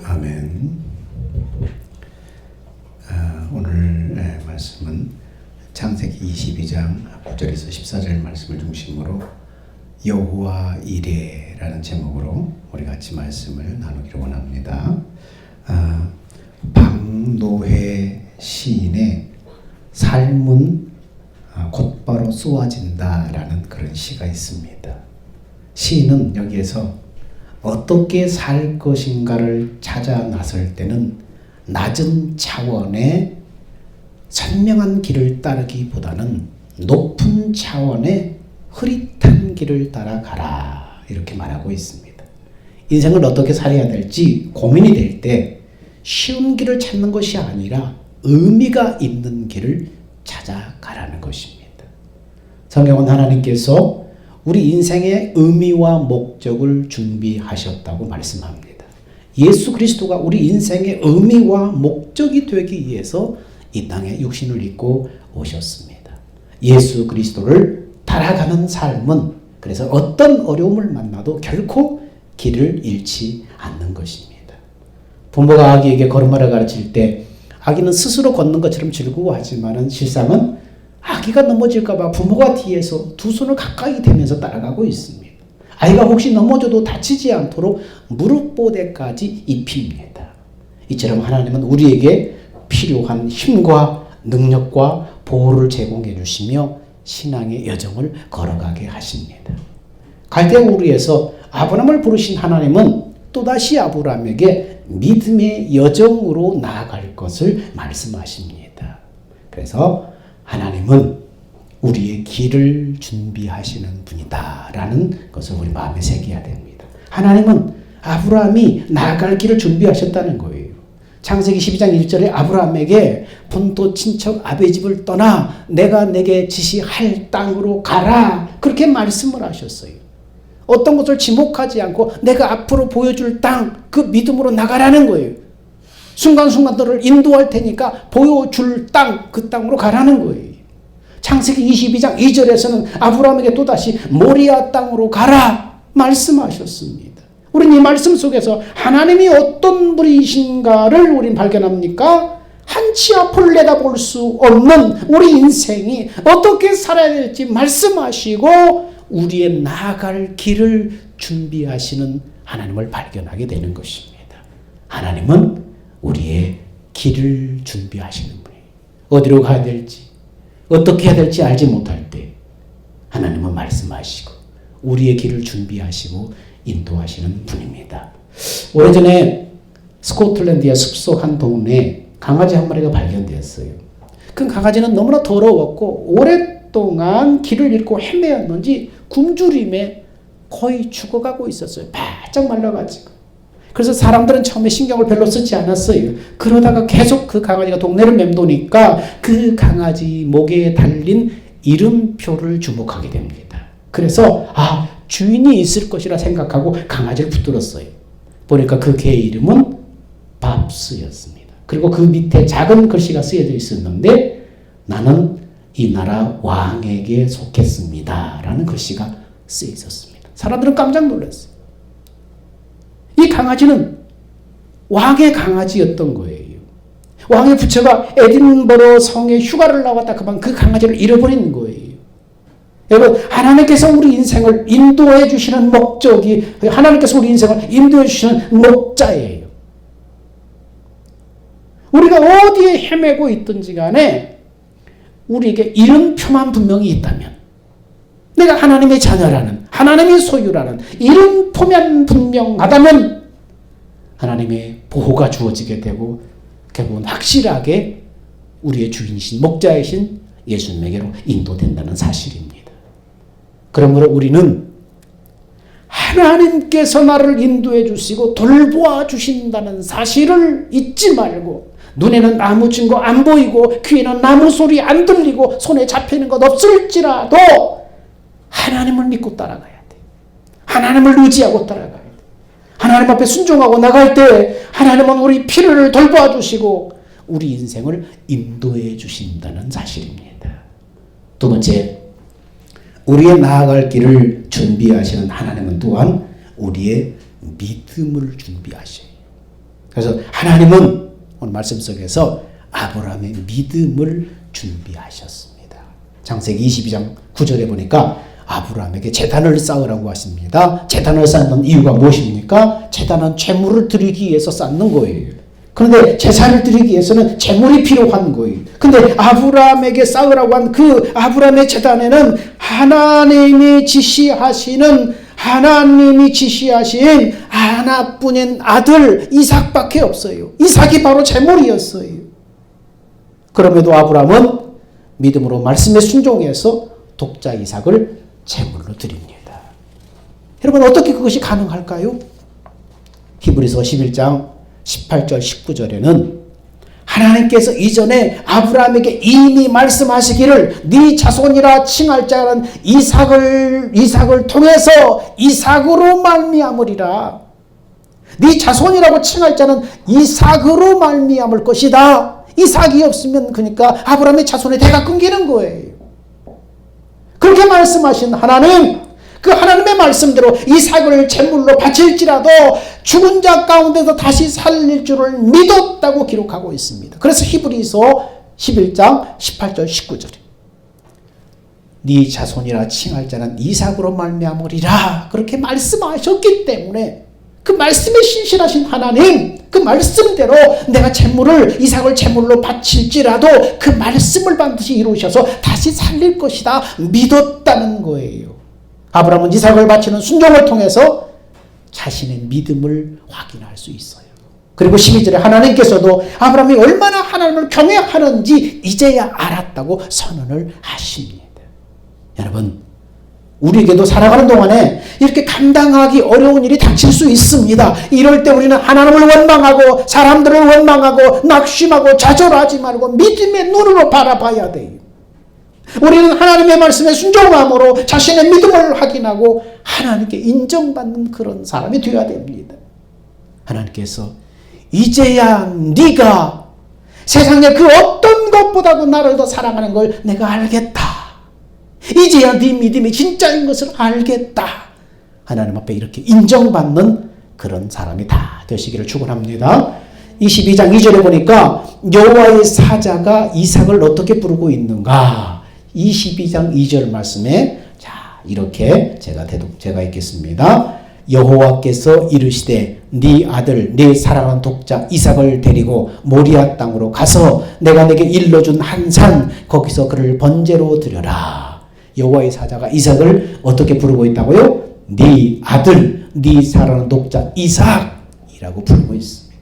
아멘. 오늘 말씀은 창세기 22장 9절에서 14절 말씀을 중심으로 여호와 이레라는 제목으로 우리 같이 말씀을 나누기를 원합니다. 박노해 시인의 삶은 곧바로 쏘아진다라는 그런 시가 있습니다. 시인은 여기에서 어떻게 살 것인가를 찾아 나설 때는 낮은 차원의 선명한 길을 따르기보다는 높은 차원의 흐릿한 길을 따라가라, 이렇게 말하고 있습니다. 인생을 어떻게 살아야 될지 고민이 될 때 쉬운 길을 찾는 것이 아니라 의미가 있는 길을 찾아가라는 것입니다. 성경은 하나님께서 우리 인생의 의미와 목적을 준비하셨다고 말씀합니다. 예수 그리스도가 우리 인생의 의미와 목적이 되기 위해서 이 땅에 육신을 입고 오셨습니다. 예수 그리스도를 따라가는 삶은 그래서 어떤 어려움을 만나도 결코 길을 잃지 않는 것입니다. 부모가 아기에게 걸음마를 가르칠 때 아기는 스스로 걷는 것처럼 즐거워하지만 실상은 아기가 넘어질까 봐 부모가 뒤에서 두 손을 가까이 대면서 따라가고 있습니다. 아이가 혹시 넘어져도 다치지 않도록 무릎보대까지 입힙니다. 이처럼 하나님은 우리에게 필요한 힘과 능력과 보호를 제공해 주시며 신앙의 여정을 걸어가게 하십니다. 갈대아 우르에서 아브라함을 부르신 하나님은 또다시 아브라함에게 믿음의 여정으로 나아갈 것을 말씀하십니다. 그래서 하나님은 우리의 길을 준비하시는 분이다 라는 것을 우리 마음에 새겨야 됩니다. 하나님은 아브라함이 나아갈 길을 준비하셨다는 거예요. 창세기 12장 1절에 아브라함에게 본토 친척 아베 집을 떠나 내가 내게 지시할 땅으로 가라, 그렇게 말씀을 하셨어요. 어떤 것을 지목하지 않고 내가 앞으로 보여줄 땅, 그 믿음으로 나가라는 거예요. 순간순간 너를 인도할 테니까 보여줄 땅, 그 땅으로 가라는 거예요. 창세기 22장 2절에서는 아브라함에게 또다시 모리아 땅으로 가라 말씀하셨습니다. 우리는 이 말씀 속에서 하나님이 어떤 분이신가를 우린 발견합니까? 한 치 앞을 내다볼 수 없는 우리 인생이 어떻게 살아야 될지 말씀하시고 우리의 나아갈 길을 준비하시는 하나님을 발견하게 되는 것입니다. 하나님은 우리의 길을 준비하시는 분이에요. 어디로 가야 될지, 어떻게 해야 될지 알지 못할 때 하나님은 말씀하시고 우리의 길을 준비하시고 인도하시는 분입니다. 오래전에 스코틀랜드의 숲속 한 동네에 강아지 한 마리가 발견되었어요. 그 강아지는 너무나 더러웠고 오랫동안 길을 잃고 헤매었는지 굶주림에 거의 죽어가고 있었어요. 바짝 말라가지고. 그래서 사람들은 처음에 신경을 별로 쓰지 않았어요. 그러다가 계속 그 강아지가 동네를 맴도니까 그 강아지 목에 달린 이름표를 주목하게 됩니다. 그래서 주인이 있을 것이라 생각하고 강아지를 붙들었어요. 보니까 그 개의 이름은 밥스였습니다. 그리고 그 밑에 작은 글씨가 쓰여져 있었는데 나는 이 나라 왕에게 속했습니다 라는 글씨가 쓰여 있었습니다. 사람들은 깜짝 놀랐어요. 이 강아지는 왕의 강아지였던 거예요. 왕의 부처가 에딘버러 성에 휴가를 나왔다 그만 그 강아지를 잃어버린 거예요. 여러분, 하나님께서 우리 인생을 인도해 주시는 목적이, 하나님께서 우리 인생을 인도해 주시는 목자예요. 우리가 어디에 헤매고 있든지 간에 우리에게 이름표만 분명히 있다면, 내가 하나님의 자녀라는, 하나님의 소유라는 이름표만 분명하다면 하나님의 보호가 주어지게 되고 결국은 확실하게 우리의 주인이신 목자이신 예수님에게로 인도된다는 사실입니다. 그러므로 우리는 하나님께서 나를 인도해 주시고 돌보아 주신다는 사실을 잊지 말고, 눈에는 아무 증거 안 보이고 귀에는 아무 소리 안 들리고 손에 잡히는 것 없을지라도 하나님을 믿고 따라가야 돼. 하나님을 의지하고 따라가야 돼. 하나님 앞에 순종하고 나갈 때 하나님은 우리 필요를 돌보아 주시고 우리 인생을 인도해 주신다는 사실입니다. 두 번째, 우리의 나아갈 길을 준비하시는 하나님은 또한 우리의 믿음을 준비하셔요. 그래서 하나님은 오늘 말씀 속에서 아브라함의 믿음을 준비하셨습니다. 창세기 22장 9절에 보니까 아브라함에게 제단을 쌓으라고 하십니다. 제단을 쌓는 이유가 무엇입니까? 제단은 제물을 드리기 위해서 쌓는 거예요. 그런데 제사를 드리기 위해서는 제물이 필요한 거예요. 근데 아브라함에게 쌓으라고 한 그 아브라함의 제단에는 하나님이 지시하신 하나뿐인 아들 이삭밖에 없어요. 이삭이 바로 제물이었어요. 그럼에도 아브라함은 믿음으로 말씀에 순종해서 독자 이삭을 제물로 드립니다. 여러분, 어떻게 그것이 가능할까요? 히브리서 11장 18절 19절에는 하나님께서 이전에 아브라함에게 이미 말씀하시기를 네 자손이라 칭할 자는 이삭을 통해서 이삭으로 말미암으리라. 네 자손이라고 칭할 자는 이삭으로 말미암을 것이다. 이삭이 없으면 그러니까 아브라함의 자손의 대가 끊기는 거예요. 그렇게 말씀하신 하나님, 그 하나님의 말씀대로 이삭을 제물로 바칠지라도 죽은 자 가운데서 다시 살릴 줄을 믿었다고 기록하고 있습니다. 그래서 히브리서 11장 18절 19절에 네 자손이라 칭할 자는 이삭으로 말미암으리라 그렇게 말씀하셨기 때문에 그 말씀에 신실하신 하나님, 그 말씀대로 내가 이삭을 제물로 바칠지라도 그 말씀을 반드시 이루셔서 다시 살릴 것이다 믿었다는 거예요. 아브라함은 이삭을 바치는 순종을 통해서 자신의 믿음을 확인할 수 있어요. 그리고 12절에 하나님께서도 아브라함이 얼마나 하나님을 경외하는지 이제야 알았다고 선언을 하십니다. 여러분, 우리에게도 살아가는 동안에 이렇게 감당하기 어려운 일이 닥칠 수 있습니다. 이럴 때 우리는 하나님을 원망하고 사람들을 원망하고 낙심하고 좌절하지 말고 믿음의 눈으로 바라봐야 돼요. 우리는 하나님의 말씀에 순종함으로 자신의 믿음을 확인하고 하나님께 인정받는 그런 사람이 되어야 됩니다. 하나님께서 이제야 네가 세상의 그 어떤 것보다도 나를 더 사랑하는 걸 내가 알겠다. 이제야 네 믿음이 진짜인 것을 알겠다. 하나님 앞에 이렇게 인정받는 그런 사람이 다 되시기를 축원합니다. 22장 2절에 보니까 여호와의 사자가 이삭을 어떻게 부르고 있는가? 22장 2절 말씀에 자 이렇게 제가 읽겠습니다. 여호와께서 이르시되 네 아들 네 사랑하는 독자 이삭을 데리고 모리아 땅으로 가서 내가 내게 일러준 한 산 거기서 그를 번제로 드려라. 여호와의 사자가 이삭을 어떻게 부르고 있다고요? 네 아들 네 사랑하는 독자 이삭이라고 부르고 있습니다.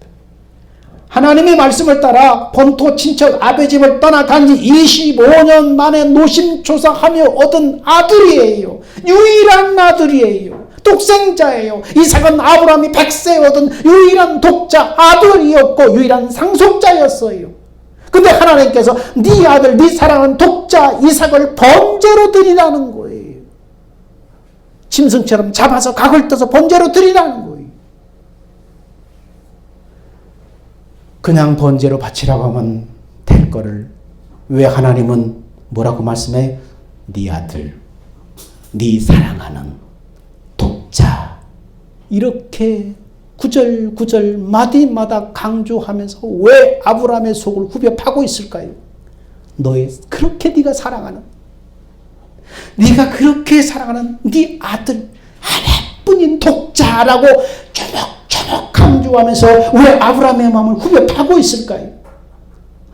하나님의 말씀을 따라 본토 친척 아버지집을 떠나간 지 25년 만에 노심초사하며 얻은 아들이에요. 유일한 아들이에요. 독생자예요. 이삭은 아브라함이 100세에 얻은 유일한 독자 아들이었고 유일한 상속자였어요. 근데 하나님께서 네 아들 네 사랑하는 독자 이삭을 번제로 드리라는 거예요. 짐승처럼 잡아서 각을 떠서 번제로 드리라는 거예요. 그냥 번제로 바치라고 하면 될 거를 왜 하나님은 뭐라고 말씀해? 네 아들, 네 사랑하는 독자 이렇게 구절구절 마디마다 강조하면서 왜 아브라함의 속을 후벼 파고 있을까요? 그렇게 네가 사랑하는 네가 그렇게 사랑하는 네 아들 하나뿐인 독자라고 조목조목 강조하면서 왜 아브라함의 마음을 후벼 파고 있을까요?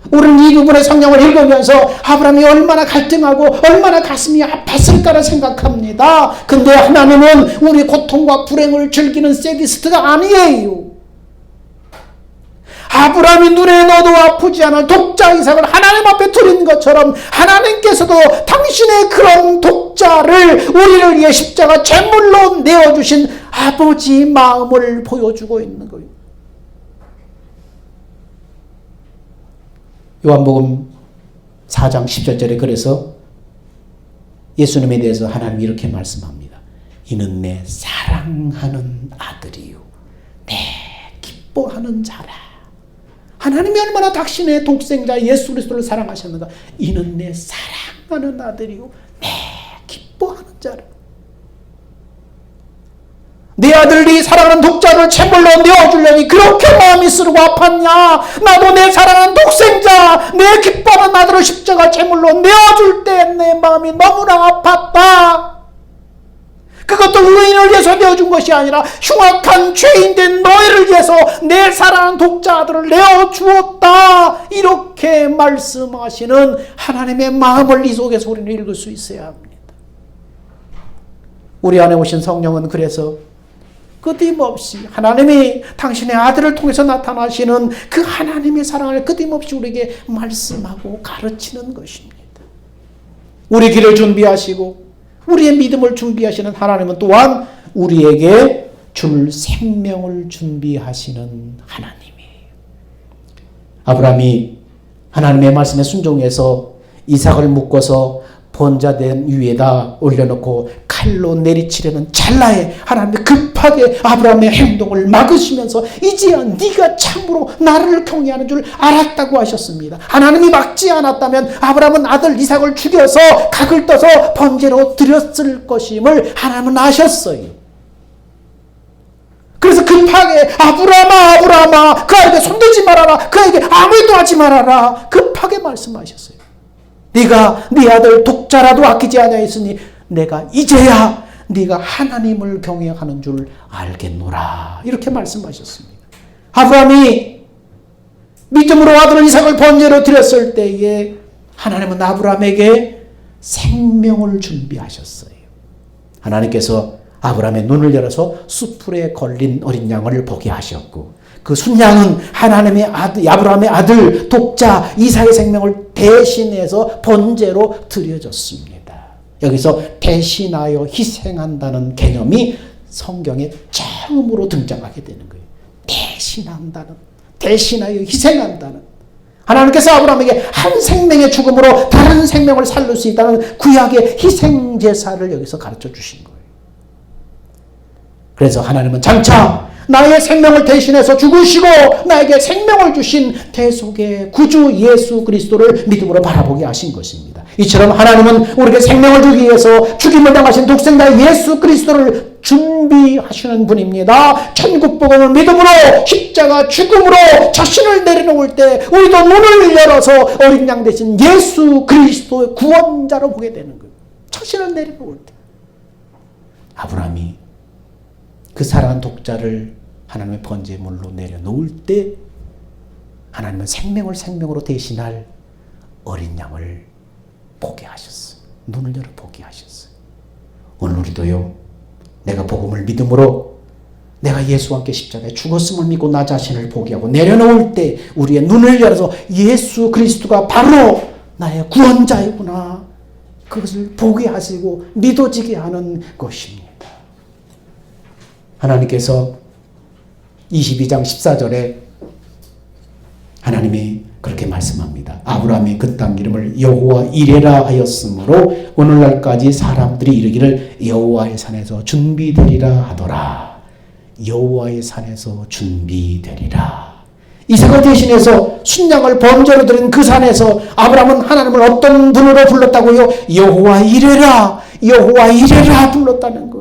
우리는 이 부분의 성경을 읽으면서 아브라함이 얼마나 갈등하고 얼마나 가슴이 아팠을까를 생각합니다. 근데 하나님은 우리 고통과 불행을 즐기는 세디스트가 아니에요. 아브라함이 눈에 넣어도 아프지 않을 독자 이삭을 하나님 앞에 드린 것처럼 하나님께서도 당신의 그런 독자를 우리를 위해 십자가 제물로 내어주신 아버지 마음을 보여주고 있는 거예요. 요한복음 4장 10절에 그래서 예수님에 대해서 하나님이 이렇게 말씀합니다. 이는 내 사랑하는 아들이요 내 기뻐하는 자라. 하나님이 얼마나 당신의 독생자 예수 그리스도를 사랑하셨는가. 이는 내 사랑하는 아들이요 내 기뻐하는 자라. 내 내 아들이 사랑하는 독자를 제물로 내어주려니 그렇게 마음이 쓰르고 아팠냐? 나도 내 사랑하는 독생자, 내 기뻐하는 아들을 십자가 제물로 내어줄 때 내 마음이 너무나 아팠다. 그것도 의인을 위해서 내어준 것이 아니라 흉악한 죄인된 너희를 위해서 내 사랑하는 독자 아들을 내어주었다. 이렇게 말씀하시는 하나님의 마음을 이 속에서 우리는 읽을 수 있어야 합니다. 우리 안에 오신 성령은 그래서 끊임없이 하나님이 당신의 아들을 통해서 나타나시는 그 하나님의 사랑을 끊임없이 우리에게 말씀하고 가르치는 것입니다. 우리 길을 준비하시고 우리의 믿음을 준비하시는 하나님은 또한 우리에게 줄 생명을 준비하시는 하나님이에요. 아브라함이 하나님의 말씀에 순종해서 이삭을 묶어서 번자된 위에다 올려놓고 칼로 내리치려는 찰나에 하나님이 급하게 아브라함의 행동을 막으시면서 이제야 네가 참으로 나를 경외하는 줄 알았다고 하셨습니다. 하나님이 막지 않았다면 아브라함은 아들 이삭을 죽여서 각을 떠서 번제로 드렸을 것임을 하나님은 아셨어요. 그래서 급하게 아브라함아 그 아이에게 손대지 말아라, 그 아이에게 아무 일도 하지 말아라 급하게 말씀하셨어요. 네가 네 아들 독자라도 아끼지 아니하였으니 내가 이제야 네가 하나님을 경외하는 줄 알겠노라 이렇게 말씀하셨습니다. 아브라함이 믿음으로 아들 이삭을 번제로 드렸을 때에 하나님은 아브라함에게 생명을 준비하셨어요. 하나님께서 아브라함의 눈을 열어서 숯불에 걸린 어린 양을 보게 하셨고 그 순양은 하나님의 아들, 아브라함의 아들 독자 이삭의 생명을 대신해서 번제로 드려졌습니다. 여기서 대신하여 희생한다는 개념이 성경에 처음으로 등장하게 되는 거예요. 대신하여 희생한다는. 하나님께서 아브라함에게 한 생명의 죽음으로 다른 생명을 살릴 수 있다는 구약의 희생제사를 여기서 가르쳐 주신 거예요. 그래서 하나님은 장차 나의 생명을 대신해서 죽으시고 나에게 생명을 주신 대속의 구주 예수 그리스도를 믿음으로 바라보게 하신 것입니다. 이처럼 하나님은 우리에게 생명을 주기 위해서 죽임을 당하신 독생자 예수 그리스도를 준비하시는 분입니다. 천국 복음을 믿음으로 십자가 죽음으로 자신을 내려놓을 때 우리도 눈을 열어서 어린 양 대신 예수 그리스도의 구원자로 보게 되는 거예요. 자신을 내려놓을 때 아브라함이 그 사랑한 독자를 하나님의 번제물로 내려놓을 때 하나님은 생명을 생명으로 대신할 어린 양을 보게 하셨어요. 눈을 열어 보게 하셨어요. 오늘 우리도요, 내가 복음을 믿음으로 내가 예수와 함께 십자가에 죽었음을 믿고 나 자신을 보게 하고 내려놓을 때 우리의 눈을 열어서 예수 그리스도가 바로 나의 구원자이구나 그것을 보게 하시고 믿어지게 하는 것입니다. 하나님께서 22장 14절에 하나님이 그렇게 말씀합니다. 아브라함이 그 땅 이름을 여호와 이레라 하였으므로 오늘날까지 사람들이 이르기를 여호와의 산에서 준비되리라 하더라. 여호와의 산에서 준비되리라. 이삭을 대신해서 순양을 번제로 드린 그 산에서 아브라함은 하나님을 어떤 분으로 불렀다고요? 여호와 이레라 불렀다는 거예요.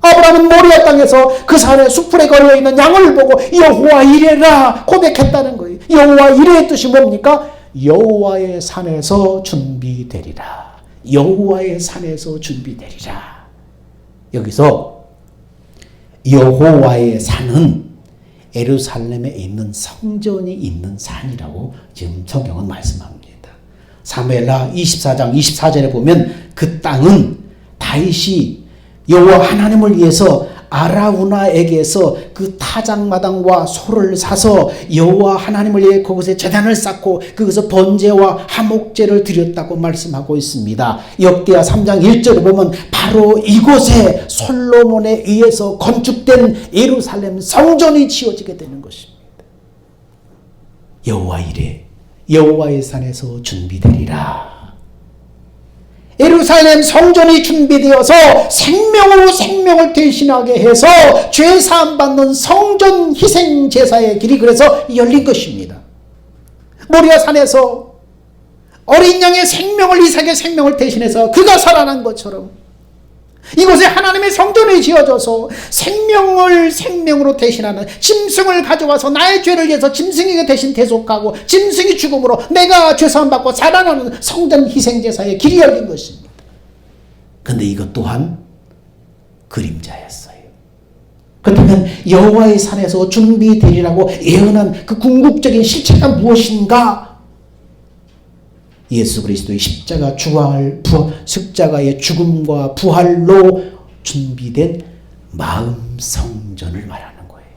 아브라함은 모리아 땅에서 그 산에 숲풀에 걸려있는 양을 보고 여호와 이레라 고백했다는 거예요. 여호와 이레의 뜻이 뭡니까? 여호와의 산에서 준비되리라. 여호와의 산에서 준비되리라. 여기서 여호와의 산은 예루살렘에 있는 성전이 있는 산이라고 지금 성경은 말씀합니다. 사무엘하 24장 24절에 보면 그 땅은 다윗이 여호와 하나님을 위해서 아라우나에게서 그 타작마당과 소를 사서 여호와 하나님을 위해 그곳에 제단을 쌓고 그것에서 번제와 화목제를 드렸다고 말씀하고 있습니다. 역대하 3장 1절에 보면 바로 이곳에 솔로몬에 의해서 건축된 예루살렘 성전이 지어지게 되는 것입니다. 여호와 이레 여호와의 산에서 준비되리라. 예루살렘 성전이 준비되어서 생명으로 생명을 대신하게 해서 죄사함 받는 성전 희생 제사의 길이 그래서 열린 것입니다. 모리아 산에서 어린 양의 생명을 이삭의 생명을 대신해서 그가 살아난 것처럼 이곳에 하나님의 성전이 지어져서 생명을 생명으로 대신하는 짐승을 가져와서 나의 죄를 위해서 짐승에게 대신 대속하고 짐승이 죽음으로 내가 죄사함받고 살아나는 성전 희생제사의 길이 열린 것입니다. 그런데 이것 또한 그림자였어요. 그렇다면 여호와의 산에서 준비되리라고 예언한 그 궁극적인 실체가 무엇인가? 예수 그리스도의 십자가의 죽음과 부활로 준비된 마음 성전을 말하는 거예요.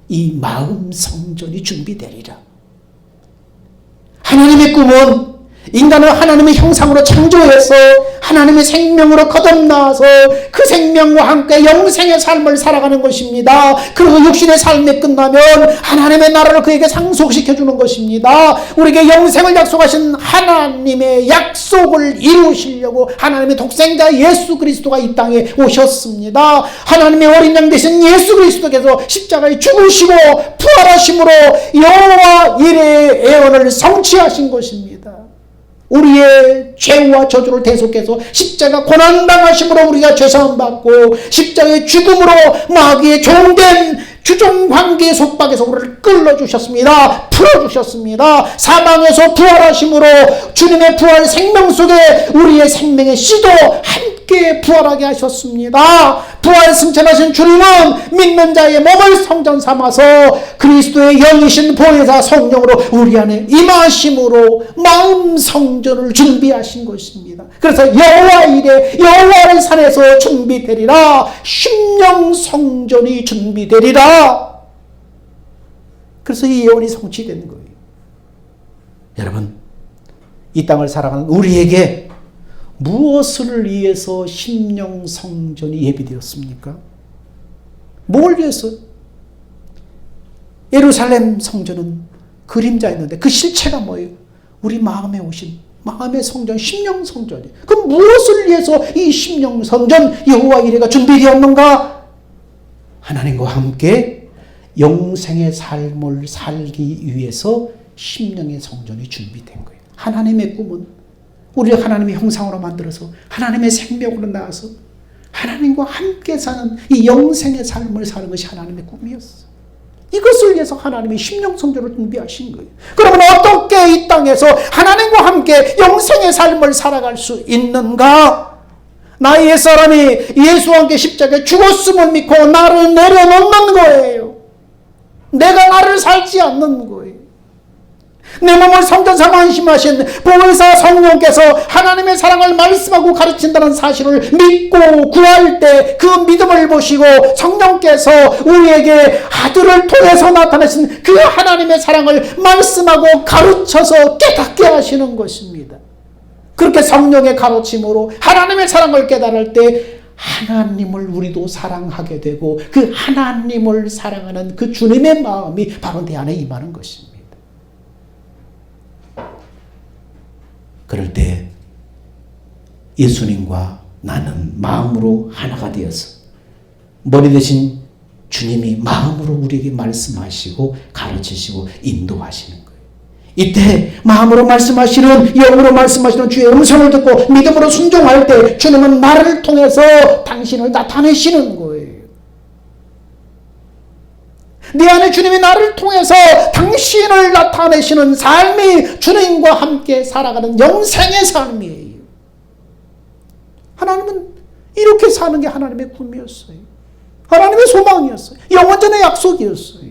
이 마음 성전이 준비되리라. 하나님의 꿈은 인간을 하나님의 형상으로 창조해서 하나님의 생명으로 거듭나서 그 생명과 함께 영생의 삶을 살아가는 것입니다. 그리고 육신의 삶이 끝나면 하나님의 나라를 그에게 상속시켜주는 것입니다. 우리에게 영생을 약속하신 하나님의 약속을 이루시려고 하나님의 독생자 예수 그리스도가 이 땅에 오셨습니다. 하나님의 어린 양 되신 예수 그리스도께서 십자가에 죽으시고 부활하심으로 여호와 이레의 예언을 성취하신 것입니다. 우리의 죄와 저주를 대속해서 십자가 고난당하심으로 우리가 죄사함받고 십자가의 죽음으로 마귀의 종된 주종관계의 속박에서 우리를 끌어주셨습니다. 풀어주셨습니다. 사망에서 부활하심으로 주님의 부활 생명 속에 우리의 생명의 씨도 함께 부활하게 하셨습니다. 부활 승천하신 주님은 믿는 자의 몸을 성전 삼아서 그리스도의 영이신 보혜사 성령으로 우리 안에 임하심으로 마음 성전을 준비하신 것입니다. 그래서 여호와 이레 여호와의 산에서 준비되리라. 심령 성전이 준비되리라. 그래서 이 예언이 성취된 거예요. 여러분, 이 땅을 살아가는 우리에게 무엇을 위해서 심령 성전이 예비되었습니까? 뭘 위해서? 예루살렘 성전은 그림자였는데 그 실체가 뭐예요? 우리 마음에 오신 마음의 성전, 심령 성전이에요. 그럼 무엇을 위해서 이 심령 성전 여호와 이레가 준비되었는가? 하나님과 함께 영생의 삶을 살기 위해서 심령의 성전이 준비된 거예요. 하나님의 꿈은 우리를 하나님의 형상으로 만들어서 하나님의 생명으로 나와서 하나님과 함께 사는 이 영생의 삶을 사는 것이 하나님의 꿈이었어요. 이것을 위해서 하나님이 심령 성전을 준비하신 거예요. 그러면 어떻게 이 땅에서 하나님과 함께 영생의 삶을 살아갈 수 있는가? 나의 옛사람이 예수와 함께 십자가에 죽었음을 믿고 나를 내려놓는 거예요. 내가 나를 살지 않는 거예요. 내 몸을 성전 삼아 안심하신 보혜사 성령께서 하나님의 사랑을 말씀하고 가르친다는 사실을 믿고 구할 때 그 믿음을 보시고 성령께서 우리에게 아들을 통해서 나타내신 그 하나님의 사랑을 말씀하고 가르쳐서 깨닫게 하시는 것입니다. 그렇게 성령의 가르침으로 하나님의 사랑을 깨달을 때 하나님을 우리도 사랑하게 되고 그 하나님을 사랑하는 그 주님의 마음이 바로 내 안에 임하는 것입니다. 그럴 때 예수님과 나는 마음으로 하나가 되어서 머리 대신 주님이 마음으로 우리에게 말씀하시고 가르치시고 인도하시는 거예요. 이때 마음으로 말씀하시는, 영으로 말씀하시는 주의 음성을 듣고 믿음으로 순종할 때 주님은 나를 통해서 당신을 나타내시는 거예요. 내 안에 주님이 나를 통해서 당신을 나타내시는 삶이 주님과 함께 살아가는 영생의 삶이에요. 하나님은 이렇게 사는 게 하나님의 꿈이었어요. 하나님의 소망이었어요. 영원전의 약속이었어요.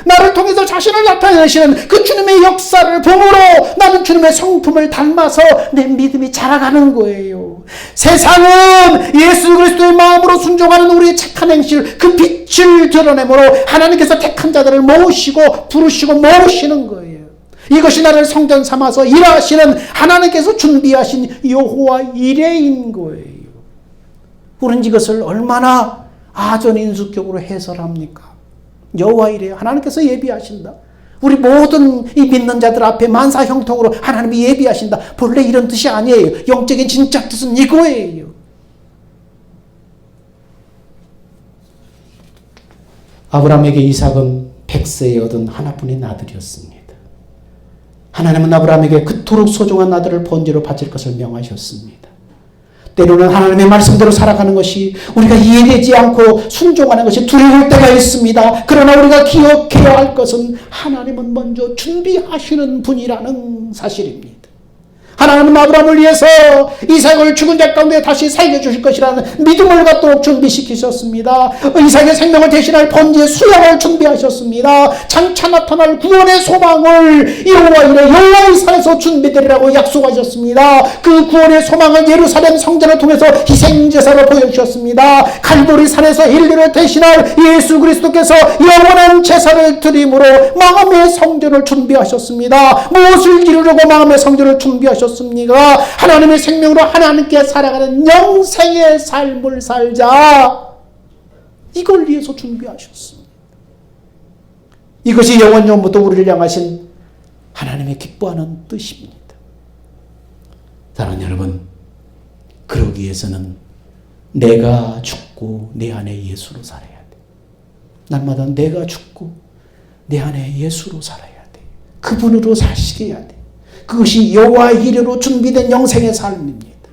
나를 통해서 자신을 나타내시는 그 주님의 역사를 보므로 나는 주님의 성품을 닮아서 내 믿음이 자라가는 거예요. 세상은 예수 그리스도의 마음으로 순종하는 우리의 착한 행실, 그 빛을 드러내므로 하나님께서 택한 자들을 모으시고 부르시고 모으시는 거예요. 이것이 나를 성전 삼아서 일하시는 하나님께서 준비하신 여호와 이레인 거예요. 우리는 이것을 얼마나 아전인수격으로 해설합니까? 여호와 이레, 하나님께서 예비하신다. 우리 모든 이 믿는 자들 앞에 만사 형통으로 하나님이 예비하신다. 본래 이런 뜻이 아니에요. 영적인 진짜 뜻은 이거예요. 아브라함에게 이삭은 100세에 얻은 하나뿐인 아들이었습니다. 하나님은 아브라함에게 그토록 소중한 아들을 번제로 바칠 것을 명하셨습니다. 때로는 하나님의 말씀대로 살아가는 것이, 우리가 이해되지 않고 순종하는 것이 두려울 때가 있습니다. 그러나 우리가 기억해야 할 것은 하나님은 먼저 준비하시는 분이라는 사실입니다. 하나님은 아브라함을 위해서 이삭을 죽은 자 가운데 다시 살려주실 것이라는 믿음을 갖도록 준비시키셨습니다. 이삭의 생명을 대신할 번제의 수양을 준비하셨습니다. 장차 나타날 구원의 소망을 여호와의 산에서 준비되리라고 약속하셨습니다. 그 구원의 소망을 예루살렘 성전을 통해서 희생제사로 보여주셨습니다. 갈보리 산에서 인류를 대신할 예수 그리스도께서 영원한 제사를 드림으로 마음의 성전을 준비하셨습니다. 무엇을 이루려고 마음의 성전을 준비하셨습니까? 하나님의 생명으로 하나님께 살아가는 영생의 삶을 살자, 이걸 위해서 준비하셨습니다. 이것이 영원전부터 우리를 향하신 하나님의 기뻐하는 뜻입니다. 사랑하는 여러분, 그러기 위해서는 내가 죽고 내 안에 예수로 살아야 돼. 날마다 내가 죽고 내 안에 예수로 살아야 돼. 그분으로 사시게 해야 돼. 그것이 여호와의 이름으로 준비된 영생의 삶입니다.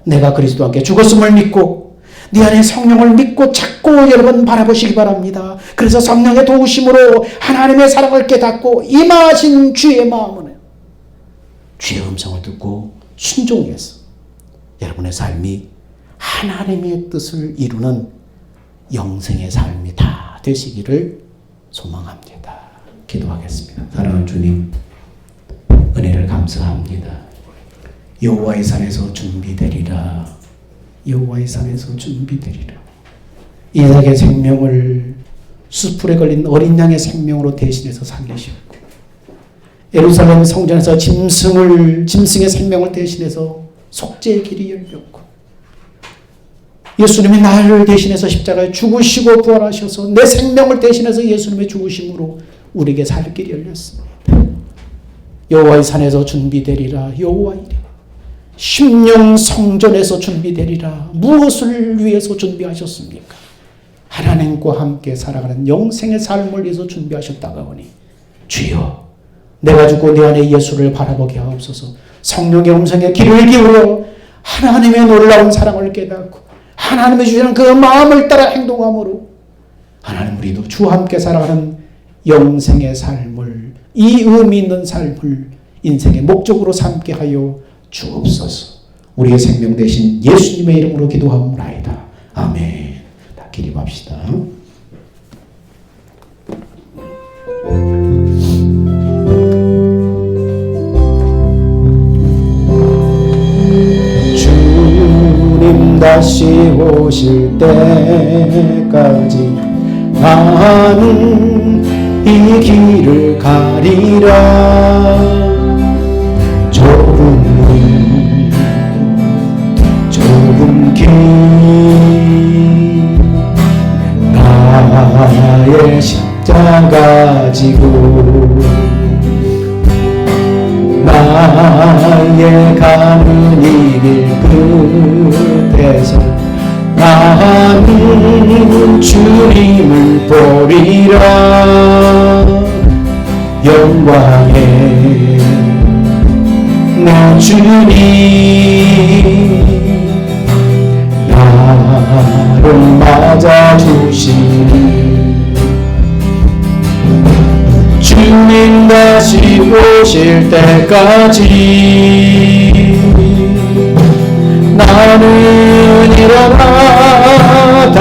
내가 그리스도와 함께 죽었음을 믿고 네 안에 성령을 믿고 찾고 여러분 바라보시기 바랍니다. 그래서 성령의 도우심으로 하나님의 사랑을 깨닫고 임하신 주의 마음은 주의 음성을 듣고 순종해서 여러분의 삶이 하나님의 뜻을 이루는 영생의 삶이 다 되시기를 소망합니다. 기도하겠습니다. 사랑하는 주님, 은혜를 감사합니다. 여호와의 산에서 준비되리라. 여호와의 산에서 준비되리라. 이삭의 생명을 숯불에 걸린 어린 양의 생명으로 대신해서 살리셨고, 예루살렘 성전에서 짐승의 생명을 대신해서 속죄의 길이 열렸고, 예수님이 나를 대신해서 십자가에 죽으시고 부활하셔서 내 생명을 대신해서 예수님의 죽으심으로 우리에게 살 길이 열렸습니다. 여호와의 산에서 준비되리라. 여호와 이래. 심령 성전에서 준비되리라. 무엇을 위해서 준비하셨습니까? 하나님과 함께 살아가는 영생의 삶을 위해서 준비하셨다가 오니, 주여, 내가 죽고 내 안에 예수를 바라보게 하옵소서. 성령의 음성에 귀를 기울여 하나님의 놀라운 사랑을 깨닫고 하나님의 주시는 그 마음을 따라 행동함으로 하나님, 우리도 주와 함께 살아가는 영생의 삶을, 이 의미 있는 삶을 인생의 목적으로 삼게 하여 주옵소서. 우리의 생명 대신 예수님의 이름으로 기도하옵나이다. 아멘. 다 기립합시다. 주님 다시 오실 때까지 나는 이 길을 가리라. 좁은 길, 나의 십자가 지고 나의 가는 이 길 끝에서 나는 주님을 보리라. 영광의 내 주님, 나를 맞아주시니 주님 다시 오실 때까지 나는 일어나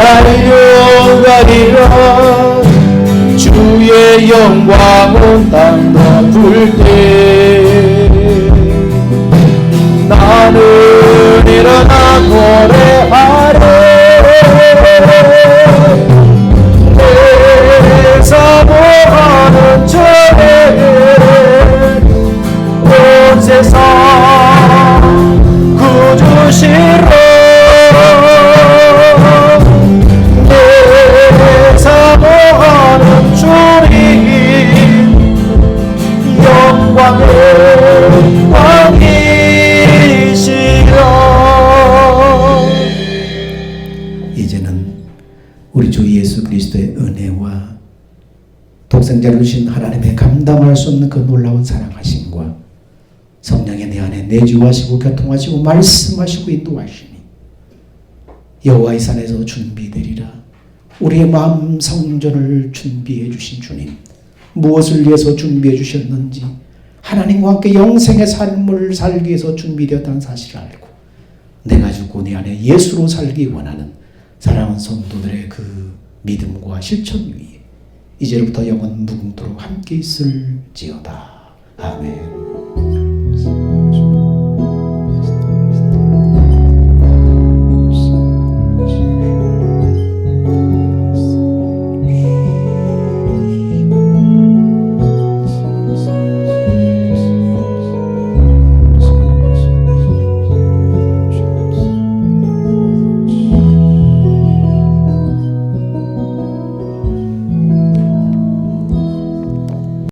달려가리라. 주의 영광은 땅 덮을 때 나는 일어나 노래하리. 내 사모하는 죄 온 세상 구주시로 내 사모하는 주님 영광의 왕이시여. 이제는 우리 주 예수 그리스도의 은혜와 독생자를 주신 하나님의 감당할 수 없는 그 놀라운 사랑하심과 성령이 내 안에 내주하시고 교통하시고 말씀하시고 인도하시니 여호와의 산에서 준비되리라. 우리의 마음 성전을 준비해 주신 주님, 무엇을 위해서 준비해 주셨는지 하나님과 함께 영생의 삶을 살기 위해서 준비되었다는 사실을 알고 내가 죽고 내 안에 예수로 살기 원하는 사랑하는 성도들의 그 믿음과 실천 위에 이제부터 영원 무궁토록 함께 있을지어다. 아멘.